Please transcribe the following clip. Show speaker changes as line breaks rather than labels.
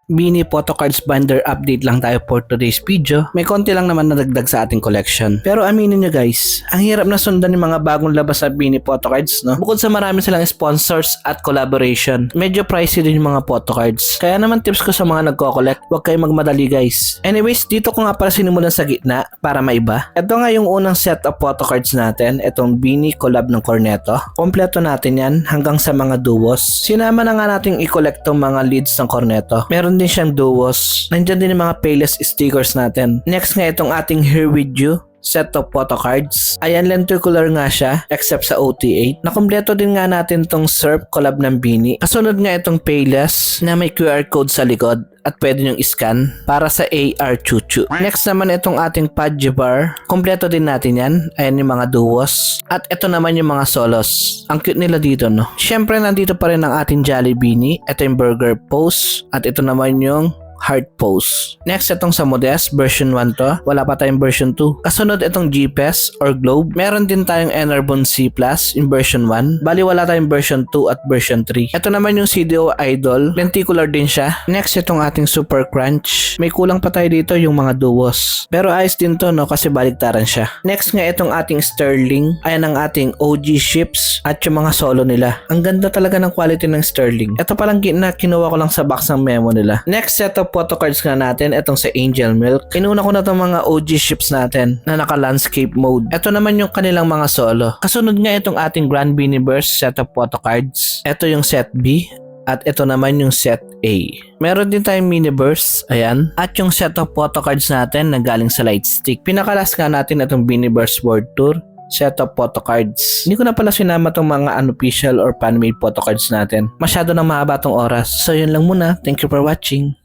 Mini photo cards binder update lang tayo for today's video. May konti lang naman nadagdag sa ating collection. Pero aminin nyo guys, ang hirap na sundan yung mga bagong labas na mini photo cards, no? Bukod sa marami silang sponsors at collaboration, medyo pricey din yung mga photo cards. Kaya naman tips ko sa mga nagko-collect, huwag kayo magmadali guys. Anyways, dito ko nga para sinimulan sa gitna para maiba. Ito nga yung unang set of photo cards natin, itong Beanie collab ng Cornetto. Kompleto natin yan hanggang sa mga duos. Sinama na nga nating i-collect tong mga leads ng Cornetto. Meron din siyang duos. Nandiyan din yung mga Payless stickers natin. Next nga itong ating Here With You set of photo cards. Ayan, lenticular nga siya except sa OT8. Nakompleto din nga natin tong Surf collab ng Beanie. Kasunod nga itong Payless na may QR code sa likod at pwede nyong iscan para sa AR Chuchu. Next naman itong ating Pudgy Bar. Kompleto din natin yan. Ayan yung mga duos. At ito naman yung mga solos. Ang cute nila dito, no? Siyempre, nandito pa rin ang ating Jolly Beanie. Ito yung Burger Pose. At ito naman yung Heart Pose. Next, itong sa Modest, version 1 to. Wala pa tayong version 2. Kasunod itong GPS or Globe. Meron din tayong Enerbon C Plus in version 1. Bali, wala tayong version 2 at version 3. Ito naman yung CDO Idol. Lenticular din siya. Next, itong ating Super Crunch. May kulang pa tayo dito yung mga duos. Pero ayos din to, no? Kasi baliktaran siya. Next nga itong ating Sterling. Ayan ang ating OG ships at yung mga solo nila. Ang ganda talaga ng quality ng Sterling. Ito palang kinuha ko lang sa box ng memo nila. Next set of photo cards nga natin, itong sa Angel Milk. Kinuna ko na itong mga OG ships natin na naka-landscape mode. Ito naman yung kanilang mga solo. Kasunod nga itong ating Grand Beanie Burst set of photo cards. Ito yung set B. At ito naman yung set A. Meron din tayong mini burst, ayan. At yung set of photo cards natin na galing sa Lightstick. Pinakalas nga natin itong Beanie Burst World Tour set of photo cards. Hindi ko na pala sinama tong mga unofficial or fan-made photo cards natin. Masyado na mahaba tong oras. So yun lang muna. Thank you for watching.